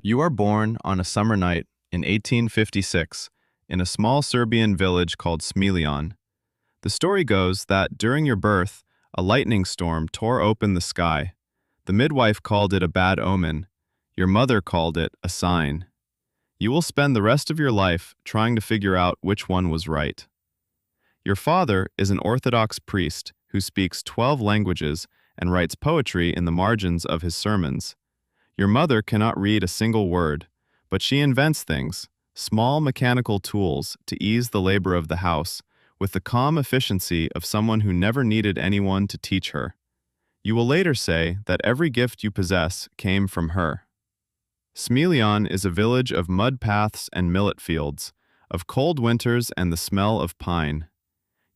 You are born on a summer night in 1856 in a small Serbian village called Smiljan. The story goes that during your birth, a lightning storm tore open the sky. The midwife called it a bad omen. Your mother called it a sign. You will spend the rest of your life trying to figure out which one was right. Your father is an Orthodox priest who speaks 12 languages and writes poetry in the margins of his sermons. Your mother cannot read a single word, but she invents things, small mechanical tools to ease the labor of the house, with the calm efficiency of someone who never needed anyone to teach her. You will later say that every gift you possess came from her. Smiljan is a village of mud paths and millet fields, of cold winters and the smell of pine.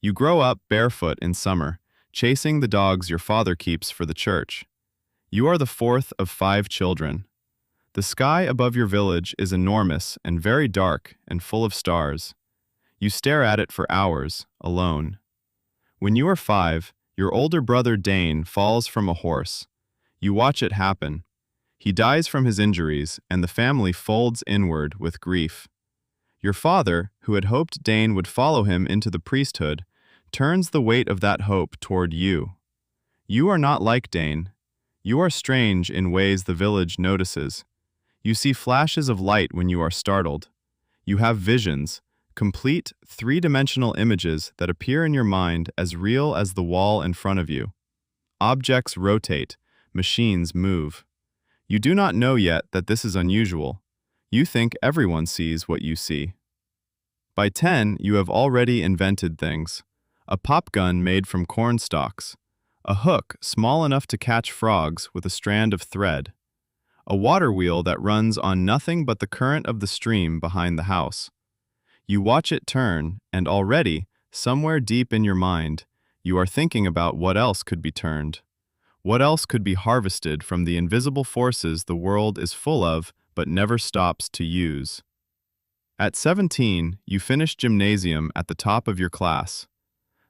You grow up barefoot in summer, chasing the dogs your father keeps for the church. You are the fourth of 5 children. The sky above your village is enormous and very dark and full of stars. You stare at it for hours, alone. When you are 5, your older brother Dane falls from a horse. You watch it happen. He dies from his injuries, and the family folds inward with grief. Your father, who had hoped Dane would follow him into the priesthood, turns the weight of that hope toward you. You are not like Dane. You are strange in ways the village notices. You see flashes of light when you are startled. You have visions, complete 3-dimensional images that appear in your mind as real as the wall in front of you. Objects rotate, machines move. You do not know yet that this is unusual. You think everyone sees what you see. By 10, you have already invented things. A pop gun made from corn stalks. A hook small enough to catch frogs with a strand of thread. A water wheel that runs on nothing but the current of the stream behind the house. You watch it turn, and already, somewhere deep in your mind, you are thinking about what else could be turned. What else could be harvested from the invisible forces the world is full of but never stops to use. At 17, you finish gymnasium at the top of your class.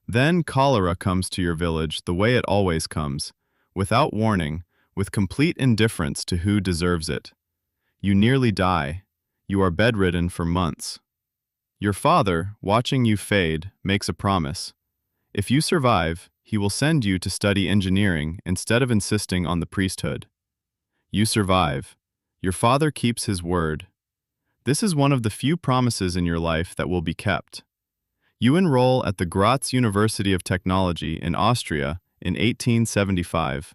Then cholera comes to your village the way it always comes, without warning, with complete indifference to who deserves it. You nearly die. You are bedridden for months. Your father, watching you fade, makes a promise. If you survive, he will send you to study engineering instead of insisting on the priesthood. You survive. Your father keeps his word. This is one of the few promises in your life that will be kept. You enroll at the Graz University of Technology in Austria in 1875.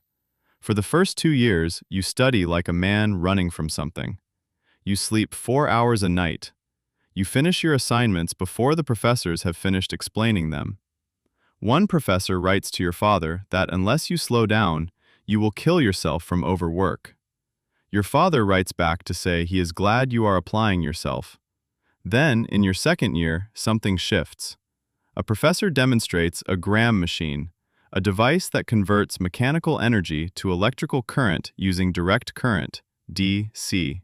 For the first 2 years, you study like a man running from something. You sleep 4 hours a night. You finish your assignments before the professors have finished explaining them. One professor writes to your father that unless you slow down, you will kill yourself from overwork. Your father writes back to say he is glad you are applying yourself. Then, in your second year, something shifts. A professor demonstrates a Graham machine, a device that converts mechanical energy to electrical current using direct current, DC.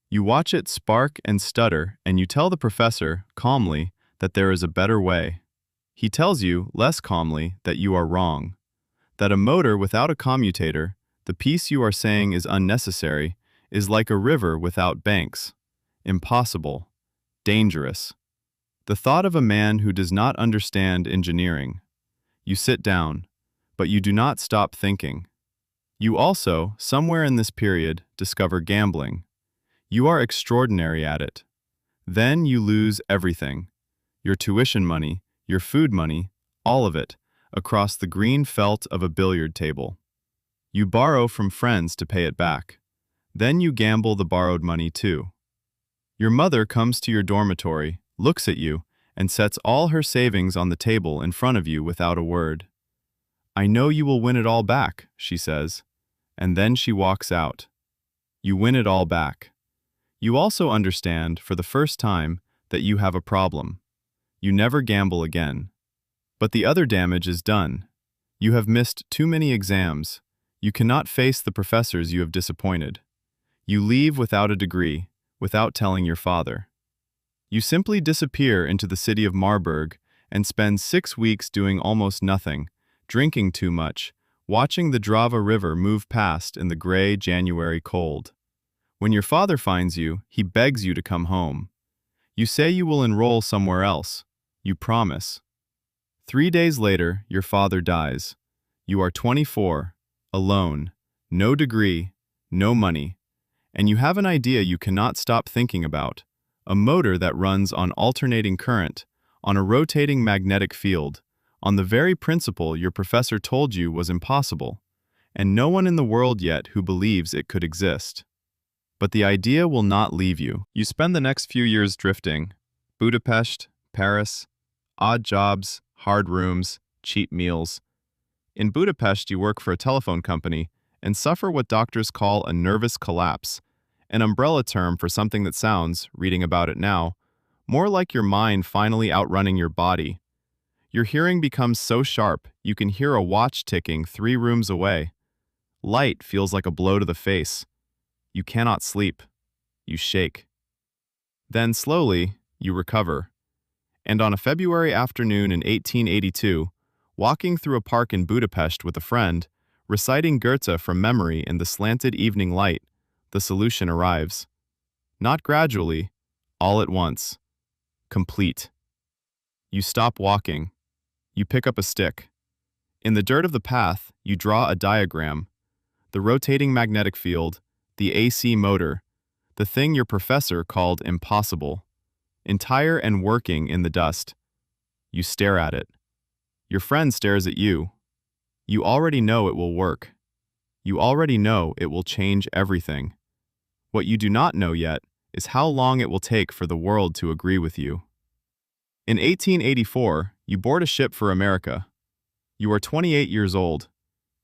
You watch it spark and stutter, and you tell the professor, calmly, that there is a better way. He tells you, less calmly, that you are wrong. That a motor without a commutator, the piece you are saying is unnecessary, is like a river without banks. Impossible. Dangerous. The thought of a man who does not understand engineering. You sit down, but you do not stop thinking. You also, somewhere in this period, discover gambling. You are extraordinary at it. Then you lose everything. Your tuition money, your food money, all of it, across the green felt of a billiard table. You borrow from friends to pay it back. Then you gamble the borrowed money too. Your mother comes to your dormitory, looks at you, and sets all her savings on the table in front of you without a word. "I know you will win it all back," she says. And then she walks out. You win it all back. You also understand, for the first time, that you have a problem. You never gamble again. But the other damage is done. You have missed too many exams. You cannot face the professors you have disappointed. You leave without a degree, without telling your father. You simply disappear into the city of Marburg and spend 6 weeks doing almost nothing, drinking too much, watching the Drava River move past in the gray January cold. When your father finds you, he begs you to come home. You say you will enroll somewhere else. You promise. 3 days later, your father dies. You are 24, alone, no degree, no money, and you have an idea you cannot stop thinking about, a motor that runs on alternating current, on a rotating magnetic field, on the very principle your professor told you was impossible, and no one in the world yet who believes it could exist. But the idea will not leave you. You spend the next few years drifting. Budapest, Paris, odd jobs, hard rooms, cheap meals. In Budapest, you work for a telephone company and suffer what doctors call a nervous collapse, an umbrella term for something that sounds, reading about it now, more like your mind finally outrunning your body. Your hearing becomes so sharp you can hear a watch ticking 3 rooms away. Light feels like a blow to the face. You cannot sleep. You shake. Then, slowly, you recover. And on a February afternoon in 1882, walking through a park in Budapest with a friend, reciting Goethe from memory in the slanted evening light, the solution arrives. Not gradually, all at once. Complete. You stop walking. You pick up a stick. In the dirt of the path, you draw a diagram. The rotating magnetic field, the AC motor, the thing your professor called impossible, entire and working in the dust. You stare at it. Your friend stares at you. You already know it will work. You already know it will change everything. What you do not know yet is how long it will take for the world to agree with you. In 1884, you board a ship for America. You are 28 years old.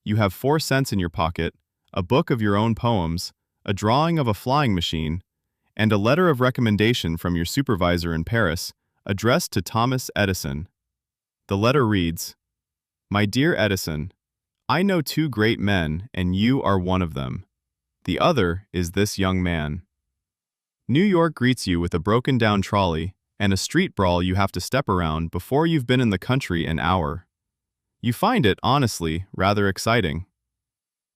You have 4 cents in your pocket, a book of your own poems, a drawing of a flying machine, and a letter of recommendation from your supervisor in Paris, addressed to Thomas Edison. The letter reads, "My dear Edison, I know 2 great men, and you are one of them. The other is this young man." New York greets you with a broken-down trolley and a street brawl you have to step around before you've been in the country an hour. You find it, honestly, rather exciting.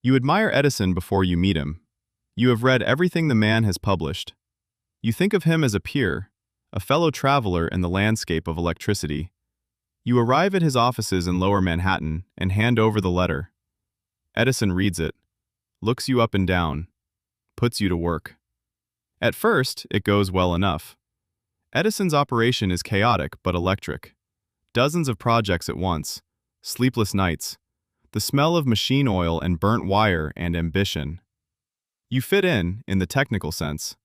You admire Edison before you meet him. You have read everything the man has published. You think of him as a peer, a fellow traveler in the landscape of electricity. You arrive at his offices in Lower Manhattan and hand over the letter. Edison reads it, looks you up and down, puts you to work. At first, it goes well enough. Edison's operation is chaotic but electric. Dozens of projects at once, sleepless nights, the smell of machine oil and burnt wire and ambition. You fit in the technical sense.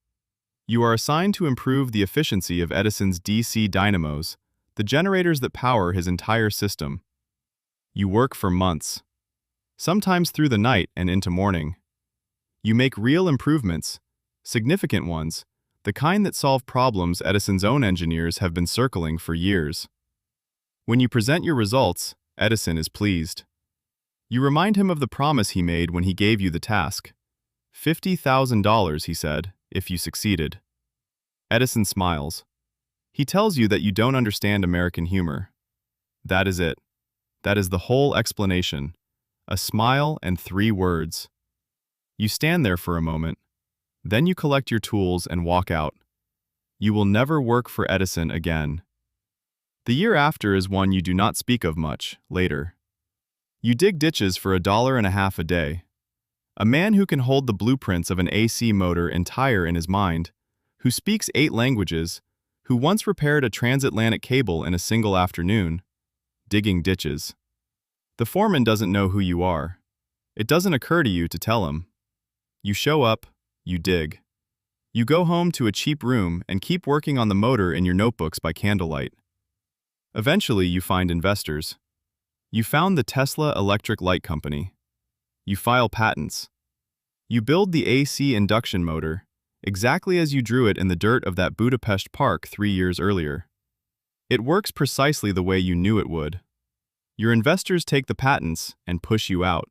You are assigned to improve the efficiency of Edison's DC dynamos, the generators that power his entire system. You work for months, sometimes through the night and into morning. You make real improvements, significant ones, the kind that solve problems Edison's own engineers have been circling for years. When you present your results, Edison is pleased. You remind him of the promise he made when he gave you the task. $50,000, he said, if you succeeded. Edison smiles. He tells you that you don't understand American humor. That is it. That is the whole explanation. A smile and 3 words. You stand there for a moment. Then you collect your tools and walk out. You will never work for Edison again. The year after is one you do not speak of much, later. You dig ditches for $1.50 a day. A man who can hold the blueprints of an AC motor entire in his mind, who speaks 8 languages, who once repaired a transatlantic cable in a single afternoon, digging ditches. The foreman doesn't know who you are. It doesn't occur to you to tell him. You show up, you dig. You go home to a cheap room and keep working on the motor in your notebooks by candlelight. Eventually, you find investors. You found the Tesla Electric Light Company. You file patents. You build the AC induction motor, exactly as you drew it in the dirt of that Budapest park 3 years earlier. It works precisely the way you knew it would. Your investors take the patents and push you out.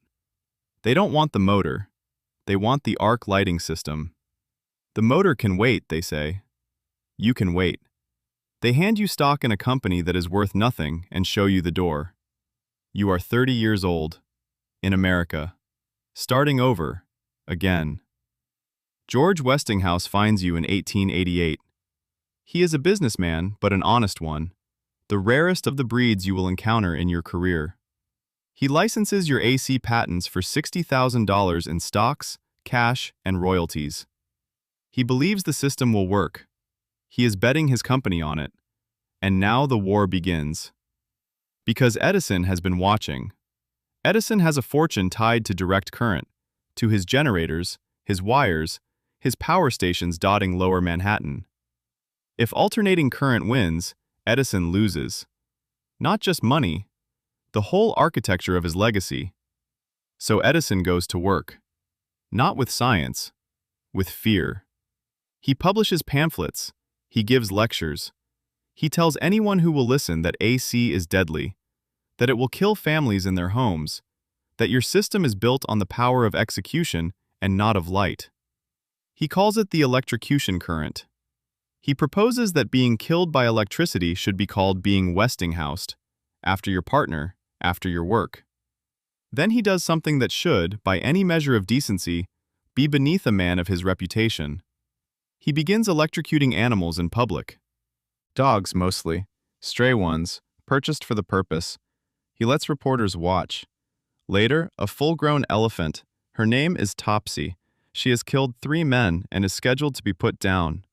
They don't want the motor. They want the arc lighting system. The motor can wait, they say. You can wait. They hand you stock in a company that is worth nothing and show you the door. You are 30 years old, in America, starting over, again. George Westinghouse finds you in 1888. He is a businessman, but an honest one, the rarest of the breeds you will encounter in your career. He licenses your AC patents for $60,000 in stocks, cash, and royalties. He believes the system will work. He is betting his company on it. And now the war begins. Because Edison has been watching. Edison has a fortune tied to direct current, to his generators, his wires, his power stations dotting lower Manhattan. If alternating current wins, Edison loses. Not just money, the whole architecture of his legacy. So Edison goes to work. Not with science, with fear. He publishes pamphlets. He gives lectures. He tells anyone who will listen that AC is deadly, that it will kill families in their homes, that your system is built on the power of execution and not of light. He calls it the electrocution current. He proposes that being killed by electricity should be called being Westinghoused, after your partner, after your work. Then he does something that should, by any measure of decency, be beneath a man of his reputation. He begins electrocuting animals in public. Dogs, mostly. Stray ones, purchased for the purpose. He lets reporters watch. Later, a full-grown elephant. Her name is Topsy. She has killed 3 men and is scheduled to be put down.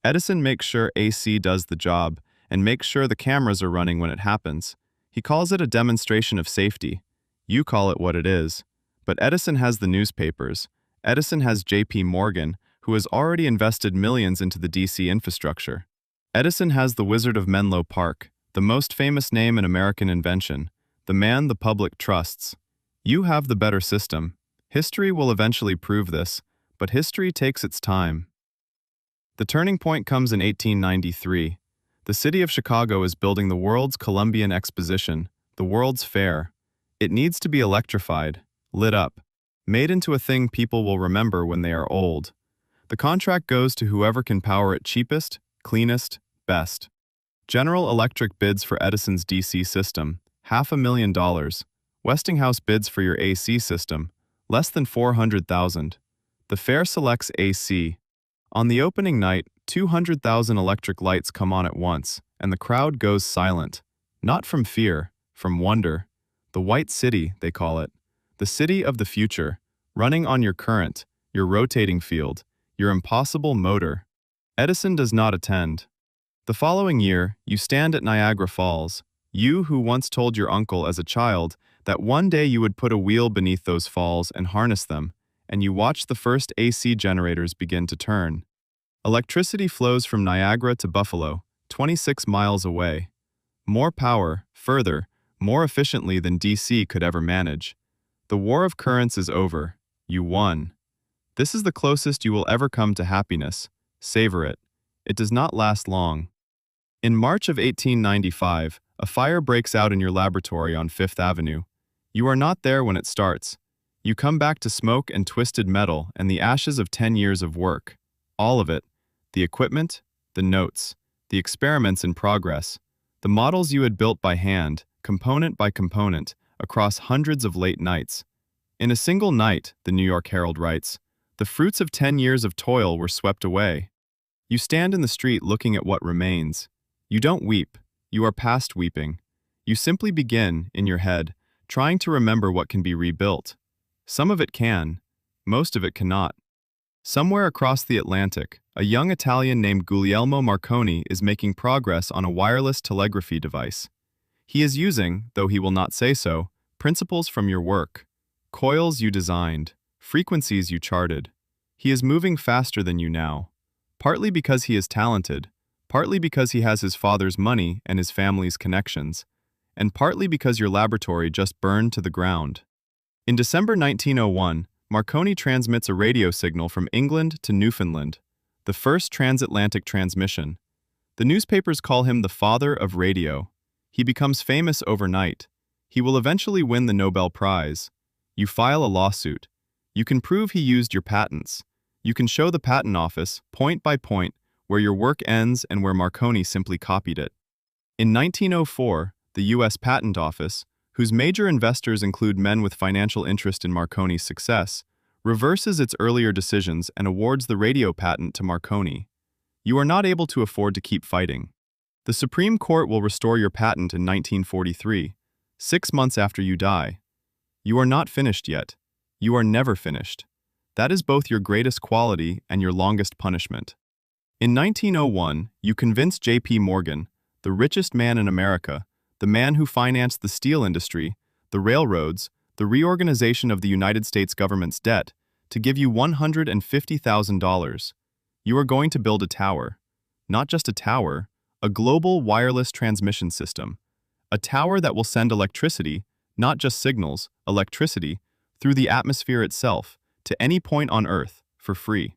Edison makes sure AC does the job and makes sure the cameras are running when it happens. He calls it a demonstration of safety. You call it what it is. But Edison has the newspapers. Edison has J.P. Morgan, who has already invested millions into the DC infrastructure. Edison has the Wizard of Menlo Park, the most famous name in American invention, the man the public trusts. You have the better system. History will eventually prove this, but history takes its time. The turning point comes in 1893. The city of Chicago is building the world's Columbian Exposition, the World's Fair. It needs to be electrified, lit up, made into a thing people will remember when they are old. The contract goes to whoever can power it cheapest, cleanest, best. General Electric bids for Edison's DC system, $500,000. Westinghouse bids for your AC system, less than $400,000. The fair selects AC. On the opening night, 200,000 electric lights come on at once, and the crowd goes silent. Not from fear, from wonder. The White City, they call it. The city of the future, running on your current, your rotating field, your impossible motor. Edison does not attend. The following year, you stand at Niagara Falls, you who once told your uncle as a child that one day you would put a wheel beneath those falls and harness them, and you watch the first AC generators begin to turn. Electricity flows from Niagara to Buffalo, 26 miles away. More power, further, more efficiently than DC could ever manage. The war of currents is over. You won. This is the closest you will ever come to happiness. Savor it. It does not last long. In March of 1895, a fire breaks out in your laboratory on Fifth Avenue. You are not there when it starts. You come back to smoke and twisted metal and the ashes of 10 years of work. All of it. The equipment, the notes, the experiments in progress, the models you had built by hand, component by component, across hundreds of late nights. In a single night, the New York Herald writes, the fruits of 10 years of toil were swept away. You stand in the street looking at what remains. You don't weep. You are past weeping. You simply begin, in your head, trying to remember what can be rebuilt. Some of it can. Most of it cannot. Somewhere across the Atlantic, a young Italian named Guglielmo Marconi is making progress on a wireless telegraphy device. He is using, though he will not say so, principles from your work. Coils you designed, frequencies you charted. He is moving faster than you now. Partly because he is talented, partly because he has his father's money and his family's connections, and partly because your laboratory just burned to the ground. In December 1901, Marconi transmits a radio signal from England to Newfoundland, the first transatlantic transmission. The newspapers call him the father of radio. He becomes famous overnight. He will eventually win the Nobel Prize. You file a lawsuit. You can prove he used your patents. You can show the patent office, point by point, where your work ends and where Marconi simply copied it. In 1904, the U.S. Patent Office, whose major investors include men with financial interest in Marconi's success, reverses its earlier decisions and awards the radio patent to Marconi. You are not able to afford to keep fighting. The Supreme Court will restore your patent in 1943, 6 months after you die. You are not finished yet. You are never finished. That is both your greatest quality and your longest punishment. In 1901, you convinced J.P. Morgan, the richest man in America, the man who financed the steel industry, the railroads, the reorganization of the United States government's debt, to give you $150,000. You are going to build a tower. Not just a tower, a global wireless transmission system. A tower that will send electricity, not just signals, electricity, through the atmosphere itself, to any point on Earth, for free.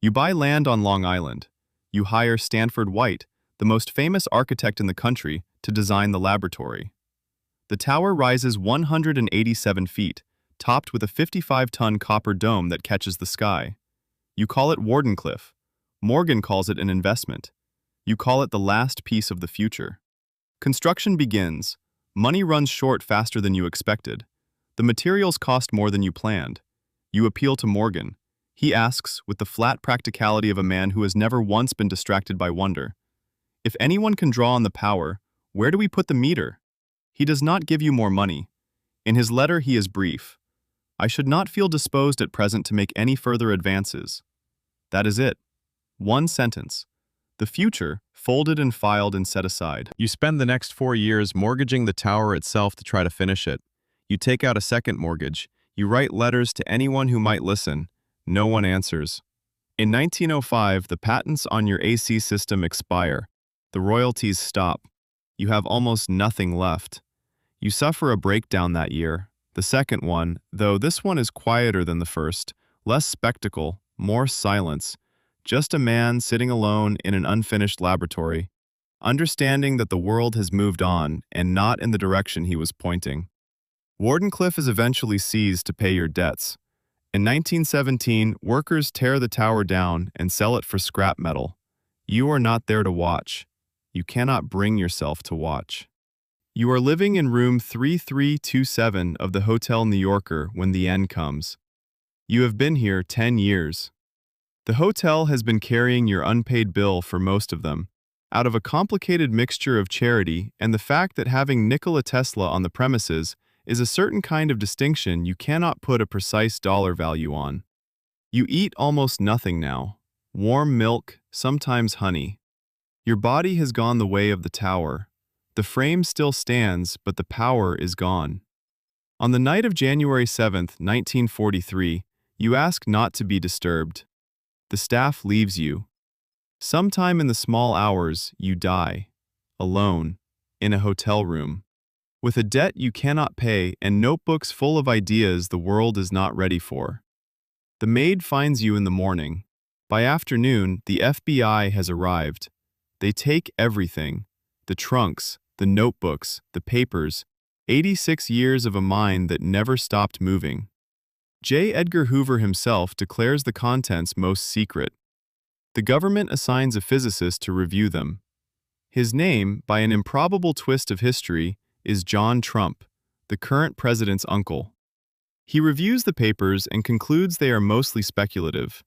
You buy land on Long Island. You hire Stanford White, the most famous architect in the country, to design the laboratory. The tower rises 187 feet, topped with a 55-ton copper dome that catches the sky. You call it Wardenclyffe. Morgan calls it an investment. You call it the last piece of the future. Construction begins. Money runs short faster than you expected. The materials cost more than you planned. You appeal to Morgan. He asks, with the flat practicality of a man who has never once been distracted by wonder, if anyone can draw on the power, where do we put the meter? He does not give you more money. In his letter he is brief. I should not feel disposed at present to make any further advances. That is it. One sentence. The future, folded and filed and set aside. You spend the next 4 years mortgaging the tower itself to try to finish it. You take out a second mortgage. You write letters to anyone who might listen. No one answers. In 1905, the patents on your AC system expire. The royalties stop. You have almost nothing left. You suffer a breakdown that year. The second one, though this one is quieter than the first, less spectacle, more silence. Just a man sitting alone in an unfinished laboratory, understanding that the world has moved on and not in the direction he was pointing. Wardenclyffe is eventually seized to pay your debts. In 1917, workers tear the tower down and sell it for scrap metal. You are not there to watch. You cannot bring yourself to watch. You are living in room 3327 of the Hotel New Yorker when the end comes. You have been here 10 years. The hotel has been carrying your unpaid bill for most of them, out of a complicated mixture of charity and the fact that having Nikola Tesla on the premises is a certain kind of distinction you cannot put a precise dollar value on. You eat almost nothing now. Warm milk, sometimes honey. Your body has gone the way of the tower. The frame still stands, but the power is gone. On the night of January 7, 1943, you ask not to be disturbed. The staff leaves you. Sometime in the small hours, you die, alone, in a hotel room, with a debt you cannot pay and notebooks full of ideas the world is not ready for. The maid finds you in the morning. By afternoon, the FBI has arrived. They take everything, the trunks, the notebooks, the papers, 86 years of a mind that never stopped moving. J. Edgar Hoover himself declares the contents most secret. The government assigns a physicist to review them. His name, by an improbable twist of history, is John Trump, the current president's uncle. He reviews the papers and concludes they are mostly speculative.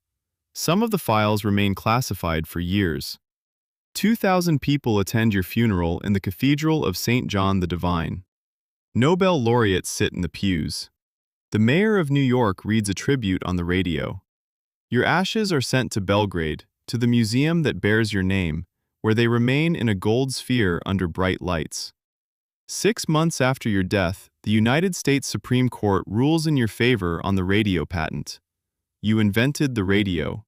Some of the files remain classified for years. 2,000 people attend your funeral in the Cathedral of St. John the Divine. Nobel laureates sit in the pews. The mayor of New York reads a tribute on the radio. Your ashes are sent to Belgrade, to the museum that bears your name, where they remain in a gold sphere under bright lights. 6 months after your death, the United States Supreme Court rules in your favor on the radio patent. You invented the radio.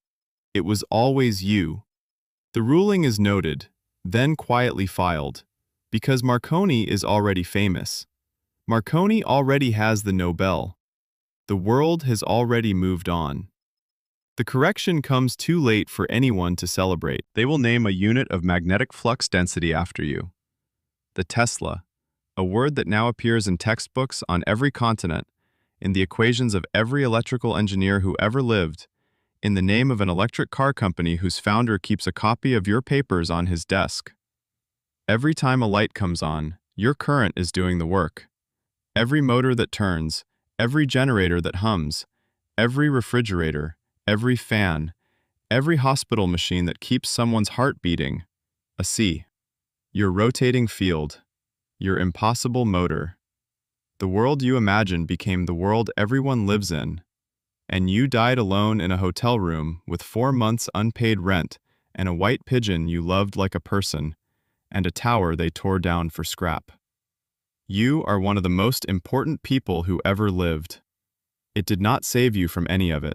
It was always you. The ruling is noted, then quietly filed, because Marconi is already famous. Marconi already has the Nobel. The world has already moved on. The correction comes too late for anyone to celebrate. They will name a unit of magnetic flux density after you. The Tesla, a word that now appears in textbooks on every continent, in the equations of every electrical engineer who ever lived, in the name of an electric car company whose founder keeps a copy of your papers on his desk. Every time a light comes on, your current is doing the work. Every motor that turns, every generator that hums, Every refrigerator, every fan, every hospital machine that keeps someone's heart beating. A C. Your rotating field. Your impossible motor. The world you imagined became the world everyone lives in. And you died alone in a hotel room with 4 months unpaid rent and a white pigeon you loved like a person, and a tower they tore down for scrap. You are one of the most important people who ever lived. It did not save you from any of it.